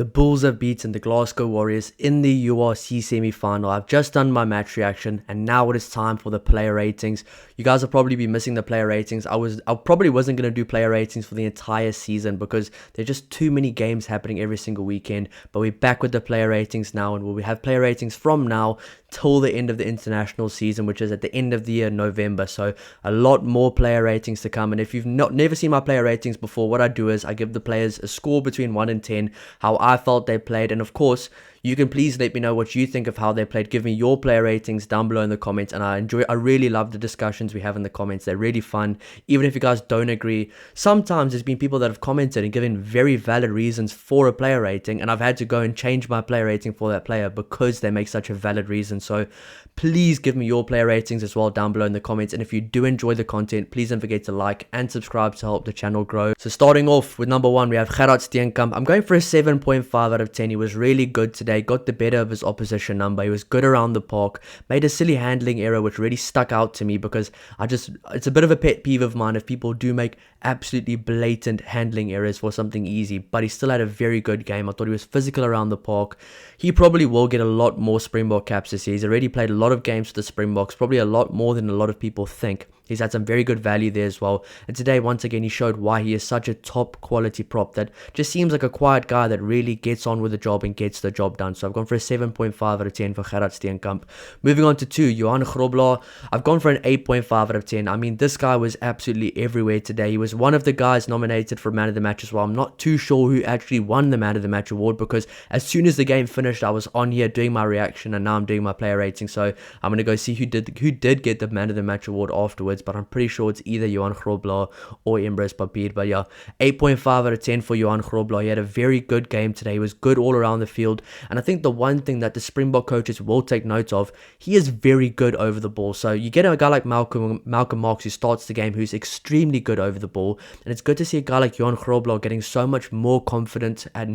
The Bulls have beaten the Glasgow Warriors in the URC semi-final. I've just done my match reaction and now it is time for the player ratings. You guys will probably be missing the player ratings. I probably wasn't going to do player ratings for the entire season because there's just too many games happening every single weekend. But we're back with the player ratings now, and we'll have player ratings from now till the end of the international season, which is at the end of the year, November. So a lot more player ratings to come. And if you've never seen my player ratings before, what I do is I give the players a score between 1 and 10, how I felt they played, and of course you can please let me know what you think of how they played. Give me your player ratings down below in the comments, and I really love the discussions we have in the comments. They're really fun, even if you guys don't agree. Sometimes there's been people that have commented and given very valid reasons for a player rating, and I've had to go and change my player rating for that player because they make such a valid reason. So please give me your player ratings as well down below in the comments, and if you do enjoy the content, please don't forget to like and subscribe to help the channel grow. So starting off with number 1, we have Gerard Steenkamp. I'm going for a 7.5 out of 10. He was really good today, got the better of his opposition number. He was good around the park, made a silly handling error which really stuck out to me because it's a bit of a pet peeve of mine if people do make absolutely blatant handling errors for something easy. But he still had a very good game. I thought he was physical around the park. He probably will get a lot more Springbok caps this year. He's already played a lot of games for the Springboks, probably a lot more than a lot of people think. He's had some very good value there as well. And today, once again, he showed why he is such a top quality prop that just seems like a quiet guy that really gets on with the job and gets the job done. So I've gone for a 7.5 out of 10 for Gerard Steenkamp. Moving on to 2, Johan Grobler. I've gone for an 8.5 out of 10. I mean, this guy was absolutely everywhere today. He was one of the guys nominated for Man of the Match as well. I'm not too sure who actually won the Man of the Match award because as soon as the game finished, I was on here doing my reaction and now I'm doing my player rating. So I'm going to go see who did get the Man of the Match award afterwards, but I'm pretty sure it's either Johan Grobler or Emrys Papier. But yeah, 8.5 out of 10 for Johan Grobler. He had a very good game today. He was good all around the field, and I think the one thing that the Springbok coaches will take note of, he is very good over the ball. So you get a guy like Malcolm Marx who starts the game, who's extremely good over the ball, and it's good to see a guy like Johan Grobler getting so much more confident at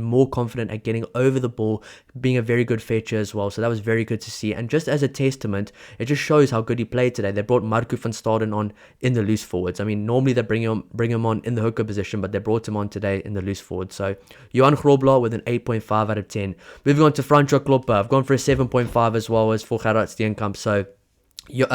getting over the ball, being a very good fetcher as well. So that was very good to see, and just as a testament, it just shows how good he played today. They brought Marco van Staden on in the loose forwards. I mean, normally they bring him on in the hooker position, but they brought him on today in the loose forward. So Johan Grobler with an 8.5 out of 10. Moving on to Franco Klopper. I've gone for a 7.5 as well as for Gerard Steenkamp. So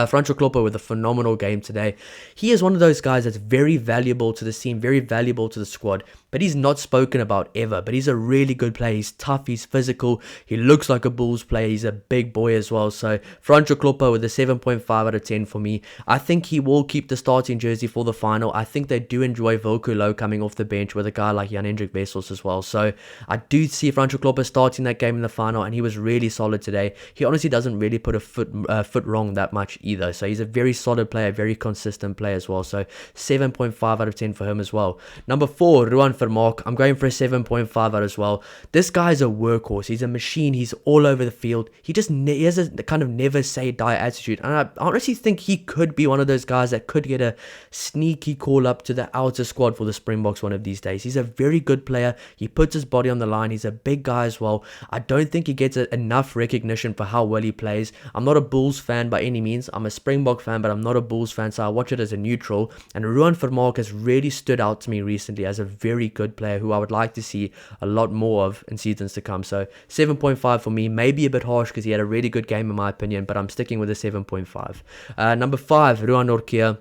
Franco Klopper with a phenomenal game today. He is one of those guys that's very valuable to the team, very valuable to the squad, but he's not spoken about ever. But he's a really good player. He's tough, he's physical, he looks like a Bulls player, he's a big boy as well. So Franco Klopper with a 7.5 out of 10 for me. I think he will keep the starting jersey for the final. I think they do enjoy Wilco Louw coming off the bench with a guy like Jan-Hendrik Wessels as well. So I do see Franco Klopper starting that game in the final, and he was really solid today. He honestly doesn't really put a foot wrong that much either. So he's a very solid player, very consistent player as well. So 7.5 out of 10 for him as well. Number 4, Ruan Vermaak. I'm going for a 7.5 out as well. This guy's a workhorse. He's a machine. He's all over the field. He has a kind of never say die attitude. And I honestly think he could be one of those guys that could get a sneaky call up to the outer squad for the Springboks one of these days. He's a very good player. He puts his body on the line. He's a big guy as well. I don't think he gets enough recognition for how well he plays. I'm not a Bulls fan by any means. I'm a Springbok fan, but I'm not a Bulls fan, so I watch it as a neutral. And Ruan Vermaak has really stood out to me recently as a very good player who I would like to see a lot more of in seasons to come. So 7.5 for me, maybe a bit harsh because he had a really good game in my opinion, but I'm sticking with a 7.5. Number 5, Ruan Nortje.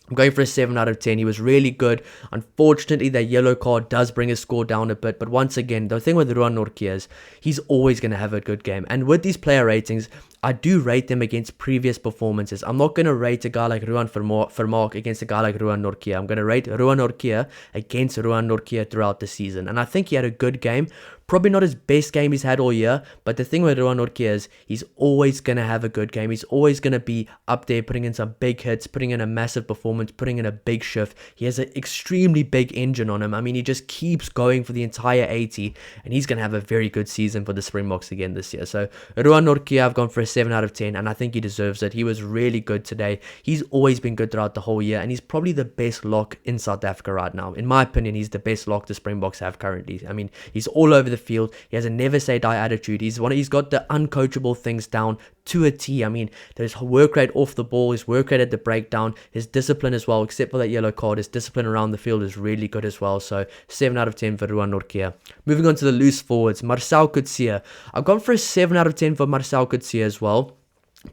I'm going for a 7 out of 10. He was really good. Unfortunately, that yellow card does bring his score down a bit. But once again, the thing with Ruan Nortje is he's always going to have a good game. And with these player ratings, I do rate them against previous performances. I'm not going to rate a guy like Ruan Vermaak against a guy like Ruan Nortje. I'm going to rate Ruan Nortje against Ruan Nortje throughout the season. And I think he had a good game. Probably not his best game he's had all year, but the thing with Ruan Nortje is he's always going to have a good game. He's always going to be up there putting in some big hits, putting in a massive performance, putting in a big shift. He has an extremely big engine on him. I mean, he just keeps going for the entire 80, and he's going to have a very good season for the Springboks again this year. So Ruan Nortje, I've gone for a 7 out of 10, and I think he deserves it. He was really good today. He's always been good throughout the whole year, and he's probably the best lock in South Africa right now. In my opinion, he's the best lock the Springboks have currently. I mean, he's all over the field. He has a never say die attitude. He's got the uncoachable things down to a T. I mean, there's work rate off the ball, his work rate at the breakdown, his discipline as well, except for that yellow card. His discipline around the field is really good as well. So 7 out of 10 for Ruan Nortje. Moving on to the loose forwards, Marcel Coetzee. I've gone for a 7 out of 10 for Marcel Coetzee as well.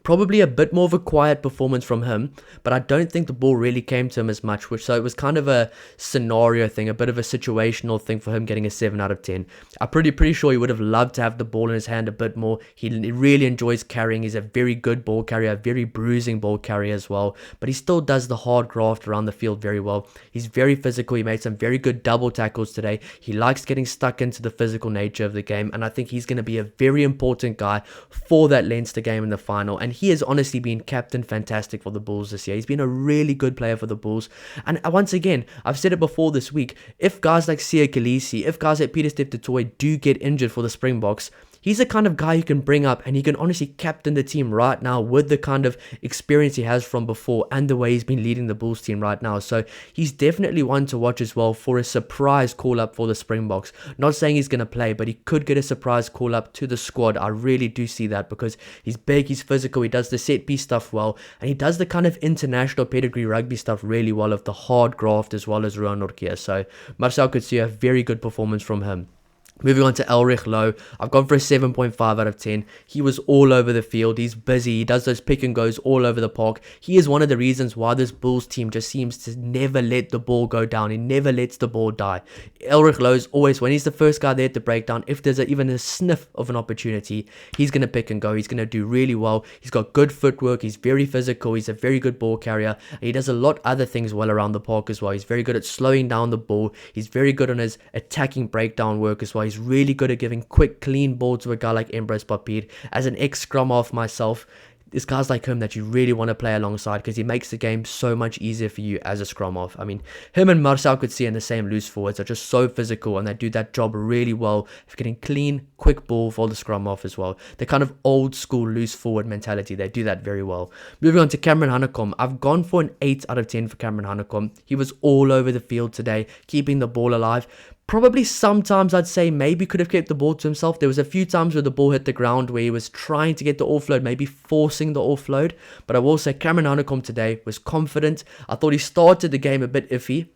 Probably a bit more of a quiet performance from him, but I don't think the ball really came to him as much, so it was kind of a scenario thing, a bit of a situational thing for him getting a 7 out of 10. I'm pretty sure he would have loved to have the ball in his hand a bit more. He really enjoys carrying. He's a very good ball carrier, a very bruising ball carrier as well, but he still does the hard graft around the field very well. He's very physical. He made some very good double tackles today. He likes getting stuck into the physical nature of the game, and I think he's going to be a very important guy for that Leinster game in the final. And he has honestly been captain fantastic for the Bulls this year. He's been a really good player for the Bulls. And once again, I've said it before this week, if guys like Siya Kolisi, if guys like Peter Steph du Toit do get injured for the Springboks, he's the kind of guy you can bring up and he can honestly captain the team right now with the kind of experience he has from before and the way he's been leading the Bulls team right now. So he's definitely one to watch as well for a surprise call-up for the Springboks. Not saying he's going to play, but he could get a surprise call-up to the squad. I really do see that because he's big, he's physical, he does the set-piece stuff well, and he does the kind of international pedigree rugby stuff really well of the hard graft as well as Ruan Nortje. So Marcel Coetzee, a very good performance from him. Moving on to Elrich Lowe, I've gone for a 7.5 out of 10. He was all over the field. He's busy. He does those pick and goes all over the park. He is one of the reasons why this Bulls team just seems to never let the ball go down. He never lets the ball die. Elrich Lowe's always, when he's the first guy there at the breakdown, if there's even a sniff of an opportunity, he's going to pick and go. He's going to do really well. He's got good footwork. He's very physical. He's a very good ball carrier. He does a lot of other things well around the park as well. He's very good at slowing down the ball. He's very good on his attacking breakdown work as well. He's really good at giving quick, clean ball to a guy like Embrose Papir. As an ex-scrum half myself, there's guys like him that you really want to play alongside because he makes the game so much easier for you as a scrum half. I mean, him and Marcel Coetzee in the same loose forwards are just so physical and they do that job really well of getting clean, quick ball for the scrum half as well. The kind of old school loose forward mentality, they do that very well. Moving on to Cameron Hanekom, I've gone for an 8 out of 10 for Cameron Hanekom. He was all over the field today, keeping the ball alive. Probably sometimes I'd say maybe could have kept the ball to himself. There was a few times where the ball hit the ground where he was trying to get the offload, maybe forcing the offload. But I will say Cameron Hanekom today was confident. I thought he started the game a bit iffy.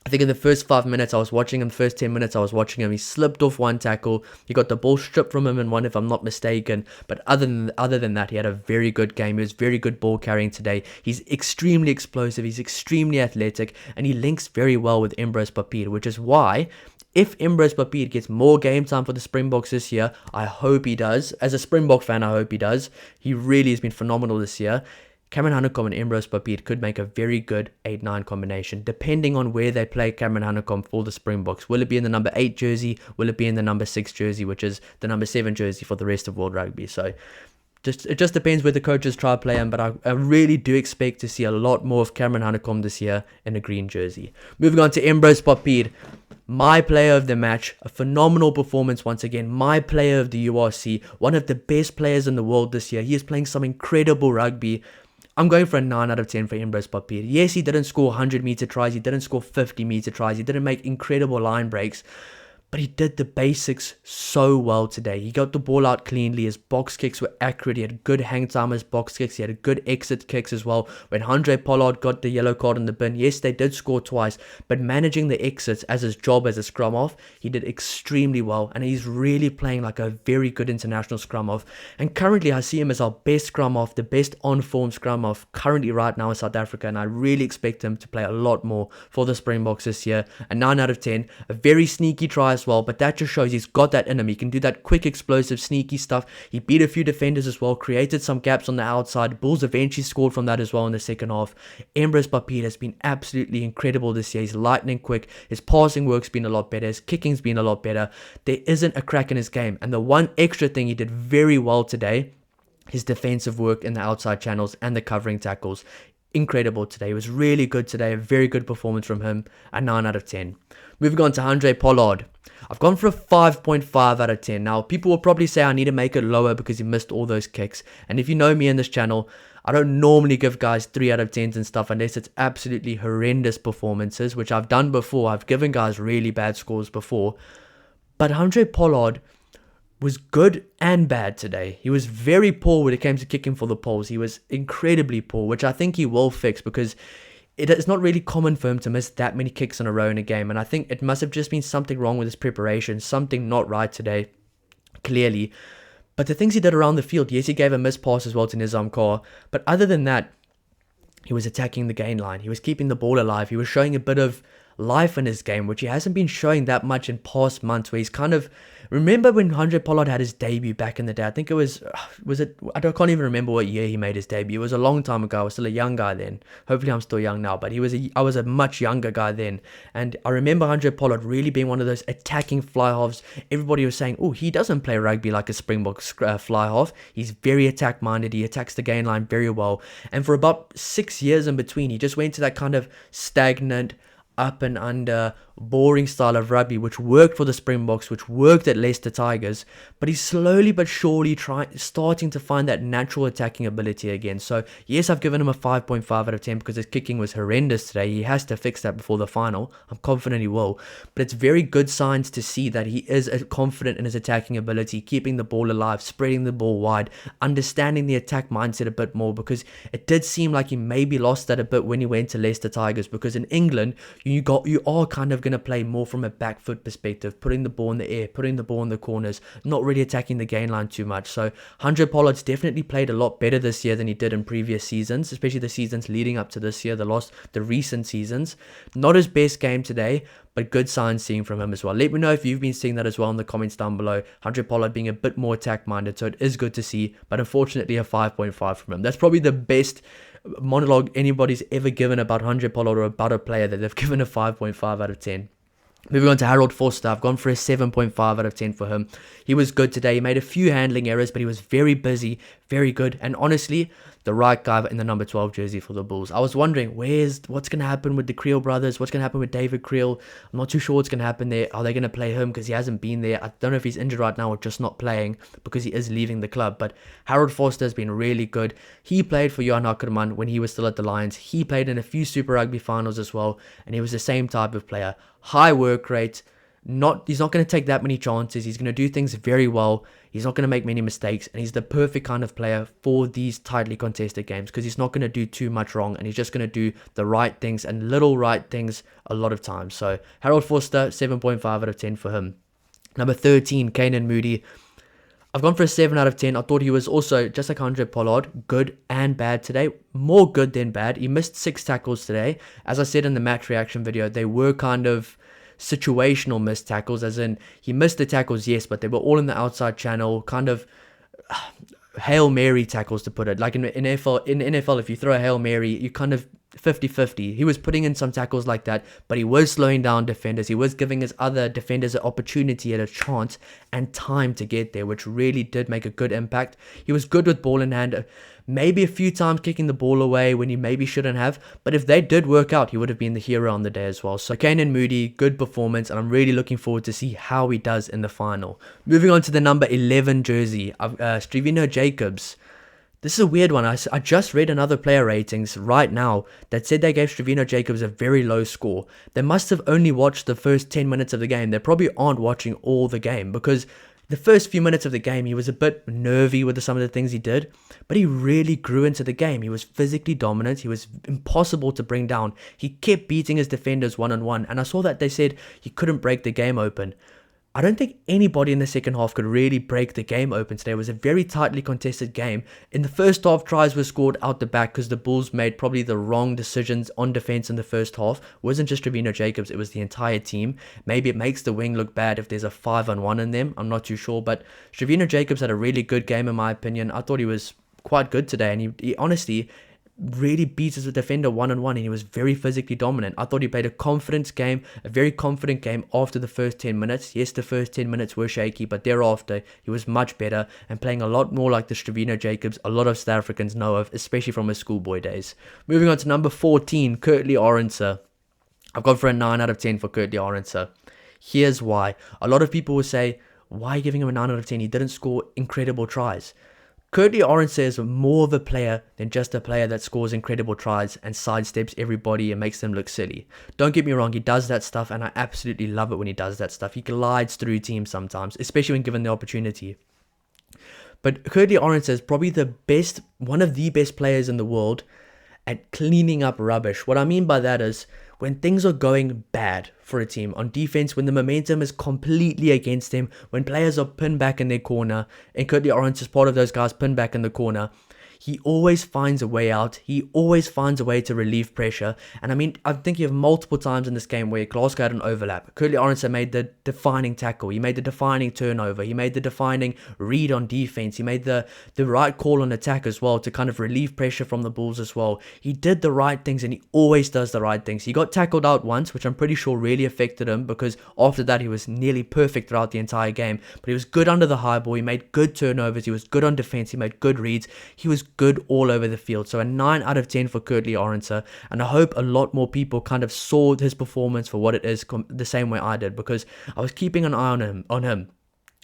I think in the first 5 minutes I was watching him, first 10 minutes I was watching him, he slipped off one tackle, he got the ball stripped from him in one if I'm not mistaken, but other than that, he had a very good game. He was very good ball carrying today. He's extremely explosive, he's extremely athletic, and he links very well with Embrose Papir, which is why if Embrose Papir gets more game time for the Springboks this year, I hope he does. As a Springbok fan, I hope he does. He really has been phenomenal this year. Cameron Hanekom and Embrose Papir could make a very good 8-9 combination, depending on where they play Cameron Hanekom for the Springboks. Will it be in the number 8 jersey? Will it be in the number 6 jersey, which is the number 7 jersey for the rest of World Rugby? So it just depends where the coaches try to play him, but I really do expect to see a lot more of Cameron Hanekom this year in a green jersey. Moving on to Embrose Papir. My player of the match, a phenomenal performance once again. My player of the URC, one of the best players in the world this year. He is playing some incredible rugby. I'm going for a 9 out of 10 for Embrose Papir. Yes, he didn't score 100-meter tries. He didn't score 50-meter tries. He didn't make incredible line breaks. But he did the basics so well today. He got the ball out cleanly. His box kicks were accurate. He had good hang time as box kicks. He had good exit kicks as well. When Andre Pollard got the yellow card in the bin, yes, they did score twice, but managing the exits as his job as a scrum half, he did extremely well. And he's really playing like a very good international scrum half. And currently, I see him as our best scrum half, the best on-form scrum half currently right now in South Africa. And I really expect him to play a lot more for the Springboks this year. A 9 out of 10. A very sneaky try as well, but that just shows he's got that in him. He can do that quick, explosive, sneaky stuff. He beat a few defenders as well, created some gaps on the outside. Bulls eventually scored from that as well in the second half. Embrose Papir has been absolutely incredible this year. He's lightning quick. His passing work's been a lot better. His kicking's been a lot better. There isn't a crack in his game. And the one extra thing he did very well today, his defensive work in the outside channels and the covering tackles. Incredible today. It was really good today. A very good performance from him. A 9 out of 10. Moving on to Andre Pollard. I've gone for a 5.5 out of 10. Now, people will probably say I need to make it lower because he missed all those kicks. And if you know me in this channel, I don't normally give guys 3 out of 10s and stuff unless it's absolutely horrendous performances, which I've done before. I've given guys really bad scores before. But Andre Pollard was good and bad today. He was very poor when it came to kicking for the poles. He was incredibly poor, which I think he will fix, because it's not really common for him to miss that many kicks in a row in a game. And I think it must have just been something wrong with his preparation, something not right today, clearly. But the things he did around the field, yes, he gave a missed pass as well to Nizam Kaur. But other than that, he was attacking the gain line. He was keeping the ball alive. He was showing a bit of life in his game, which he hasn't been showing that much in past months, where he's kind of... Remember when Andre Pollard had his debut back in the day? I think it was it? I can't even remember what year he made his debut. It was a long time ago. I was still a young guy then. Hopefully I'm still young now, but I was a much younger guy then. And I remember Andre Pollard really being one of those attacking fly halves. Everybody was saying, oh, he doesn't play rugby like a Springbok fly half. He's very attack minded. He attacks the gain line very well. And for about 6 years in between, he just went to that kind of stagnant, up and under, boring style of rugby, which worked for the Springboks, which worked at Leicester Tigers, but he's slowly but surely starting to find that natural attacking ability again. So yes, I've given him a 5.5 out of 10 because his kicking was horrendous today. He has to fix that before the final. I'm confident he will, but it's very good signs to see that he is confident in his attacking ability, keeping the ball alive, spreading the ball wide, understanding the attack mindset a bit more, because it did seem like he maybe lost that a bit when he went to Leicester Tigers, because in England you are kind of going to play more from a back foot perspective, putting the ball in the air, putting the ball in the corners, not really attacking the gain line too much. So Andre Pollard's definitely played a lot better this year than he did in previous seasons, especially the seasons leading up to this year, the recent seasons. Not his best game today, but good signs seeing from him as well. Let me know if you've been seeing that as well in the comments down below. Andre Pollard being a bit more attack minded, so it is good to see, but unfortunately a 5.5 from him. That's probably the best monologue anybody's ever given about Andre Pollard or about a player, that they've given a 5.5 out of 10. Moving on to Harold Forster, I've gone for a 7.5 out of 10 for him. He was good today. He made a few handling errors, but he was very busy, very good, and honestly, the right guy in the number 12 jersey for the Bulls. I was wondering, what's going to happen with the Creel brothers? What's going to happen with David Creel? I'm not too sure what's going to happen there. Are they going to play him because he hasn't been there? I don't know if he's injured right now or just not playing because he is leaving the club. But Harold Forster has been really good. He played for Johan Ackerman when he was still at the Lions. He played in a few Super Rugby finals as well, and he was the same type of player. High work rate. He's not going to take that many chances. He's going to do things very well. He's not going to make many mistakes, and he's the perfect kind of player for these tightly contested games, because he's not going to do too much wrong, and he's just going to do the right things and little right things a lot of times. So Harold Forster, 7.5 out of 10 for him. Number 13, Kainan Moodie. I've gone for a 7 out of 10. I thought he was also, just like Andre Pollard, good and bad today. More good than bad. He missed 6 tackles today. As I said in the match reaction video, they were kind of situational missed tackles, as in he missed the tackles, yes, but they were all in the outside channel, kind of Hail Mary tackles, to put it. Like in NFL, if you throw a Hail Mary, you kind of 50-50. He was putting in some tackles like that, but he was slowing down defenders. He was giving his other defenders an opportunity and a chance and time to get there, which really did make a good impact. He was good with ball in hand, maybe a few times kicking the ball away when he maybe shouldn't have, but if they did work out, he would have been the hero on the day as well. So Kainan Moodie, good performance, and I'm really looking forward to see how he does in the final. Moving on to the number 11 jersey, Strivino Jacobs. This is a weird one. I just read another player ratings right now that said they gave Strivino Jacobs a very low score. They must have only watched the first 10 minutes of the game. They probably aren't watching all the game, because the first few minutes of the game, he was a bit nervy with some of the things he did, but he really grew into the game. He was physically dominant. He was impossible to bring down. He kept beating his defenders one-on-one, and I saw that they said he couldn't break the game open. I don't think anybody in the second half could really break the game open today. It was a very tightly contested game. In the first half, tries were scored out the back because the Bulls made probably the wrong decisions on defense in the first half. It wasn't just Strivino Jacobs, it was the entire team. Maybe it makes the wing look bad if there's a 5-on-1 in them. I'm not too sure, but Strivino Jacobs had a really good game in my opinion. I thought he was quite good today, and he honestly really beats his defender one-on-one, and he was very physically dominant. I thought he played a very confident game after the first 10 minutes. Yes, the first 10 minutes were shaky, but thereafter he was much better and playing a lot more like the Strivino Jacobs a lot of South Africans know of, especially from his schoolboy days. Moving on to number 14, Kurtley Arendse. I've gone for a 9 out of 10 for Kurtley Arendse. Here's why. A lot of people will say, why are you giving him a 9 out of 10? He didn't score incredible tries. Curtly Orange is more of a player than just a player that scores incredible tries and sidesteps everybody and makes them look silly. Don't get me wrong, he does that stuff and I absolutely love it when he does that stuff. He glides through teams sometimes, especially when given the opportunity. But Curtly Orange is probably one of the best players in the world at cleaning up rubbish. What I mean by that is when things are going bad for a team on defense, when the momentum is completely against them, when players are pinned back in their corner, and Curtly Orange is part of those guys pinned back in the corner, he always finds a way out. He always finds a way to relieve pressure. And I mean, I'm thinking of multiple times in this game where Glasgow had an overlap. Curtly Orange made the defining tackle. He made the defining turnover. He made the defining read on defense. He made the right call on attack as well to kind of relieve pressure from the Bulls as well. He did the right things and he always does the right things. He got tackled out once, which I'm pretty sure really affected him because after that he was nearly perfect throughout the entire game. But he was good under the high ball. He made good turnovers. He was good on defense. He made good reads. He was good all over the field. So a 9 out of 10 for Curtly Orange, and I hope a lot more people kind of saw his performance for what it is the same way I did, because I was keeping an eye on him.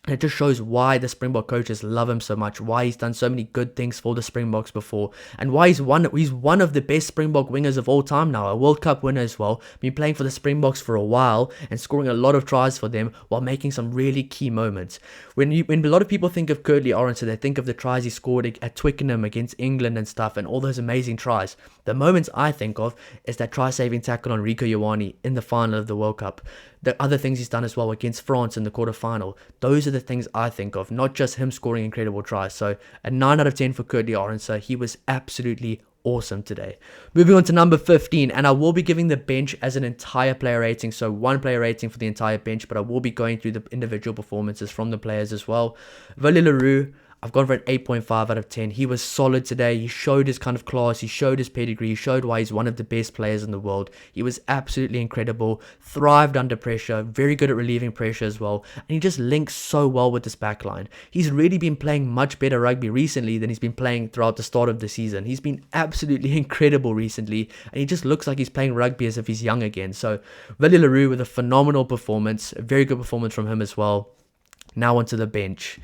And it just shows why the Springbok coaches love him so much, why he's done so many good things for the Springboks before, and why he's one of the best Springbok wingers of all time now, a World Cup winner as well, been playing for the Springboks for a while and scoring a lot of tries for them while making some really key moments. When a lot of people think of Curtly Orange, they think of the tries he scored at Twickenham against England and stuff and all those amazing tries. The moments I think of is that try-saving tackle on Rico Ioane in the final of the World Cup. The other things he's done as well against France in the quarterfinal. Those are the things I think of, not just him scoring incredible tries. So a 9 out of 10 for Curtly Orange. He was absolutely awesome today. Moving on to number 15, and I will be giving the bench as an entire player rating, so one player rating for the entire bench, but I will be going through the individual performances from the players as well. Willie le Roux, I've gone for an 8.5 out of 10. He was solid today. He showed his kind of class. He showed his pedigree. He showed why he's one of the best players in the world. He was absolutely incredible. Thrived under pressure. Very good at relieving pressure as well. And he just links so well with this backline. He's really been playing much better rugby recently than he's been playing throughout the start of the season. He's been absolutely incredible recently. And he just looks like he's playing rugby as if he's young again. So Willie le Roux with a phenomenal performance. A very good performance from him as well. Now onto the bench.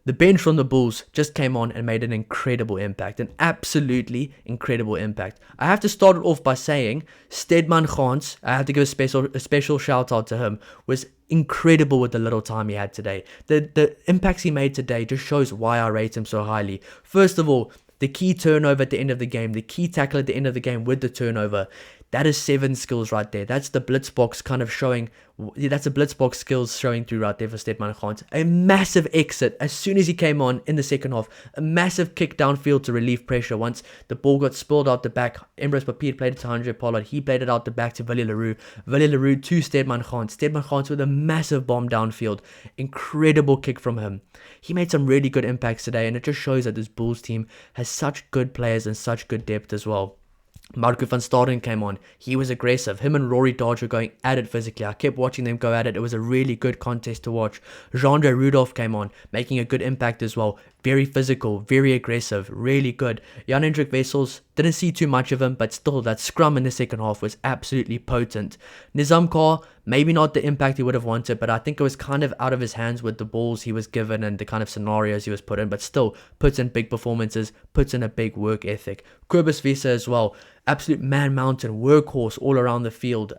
The bench from the Bulls just came on and made an incredible impact, an absolutely incredible impact. I have to start it off by saying Stedman Gans, I have to give a special shout out to him, was incredible with the little time he had today. The impacts he made today just shows why I rate him so highly. First of all, the key turnover at the end of the game, the key tackle at the end of the game with the turnover. That is 7 skills right there. That's the blitzbox kind of showing. That's a blitzbox skills showing through right there for Stedman Gans. A massive exit as soon as he came on in the second half. A massive kick downfield to relieve pressure once the ball got spilled out the back. Emrys Papier played it to Andre Pollard. He played it out the back to Willie le Roux. Willie le Roux to Stedman Gans. Stedman Gans with a massive bomb downfield. Incredible kick from him. He made some really good impacts today, and it just shows that this Bulls team has such good players and such good depth as well. Marco van Staden came on. He was aggressive. Him and Rory Dodge were going at it physically. I kept watching them go at it. It was a really good contest to watch. Jean-Andre Rudolph came on, making a good impact as well. Very physical, very aggressive, really good. Jan-Hendrik Wessels, didn't see too much of him, but still, that scrum in the second half was absolutely potent. Nizam Kar, maybe not the impact he would have wanted, but I think it was kind of out of his hands with the balls he was given and the kind of scenarios he was put in, but still puts in big performances, puts in a big work ethic. Kobus Visa as well, absolute man-mountain, workhorse all around the field.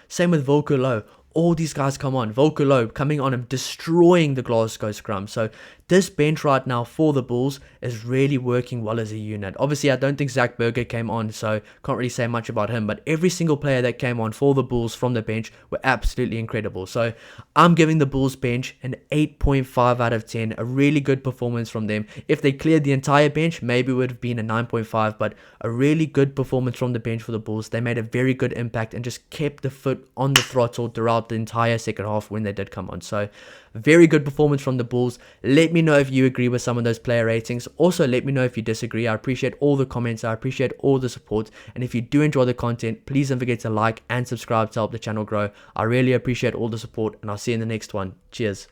Same with Volker. All these guys come on. Volker coming on and destroying the Glasgow scrum. So this bench right now for the Bulls is really working well as a unit. Obviously, I don't think Zach Berger came on, so can't really say much about him. But every single player that came on for the Bulls from the bench were absolutely incredible. So I'm giving the Bulls bench an 8.5 out of 10. A really good performance from them. If they cleared the entire bench, maybe it would have been a 9.5. But a really good performance from the bench for the Bulls. They made a very good impact and just kept the foot on the throttle throughout the entire second half when they did come on. So very good performance from the Bulls. Let me know if you agree with some of those player ratings. Also, let me know if you disagree. I appreciate all the comments. I appreciate all the support. And if you do enjoy the content, please don't forget to like and subscribe to help the channel grow. I really appreciate all the support, and I'll see you in the next one. Cheers.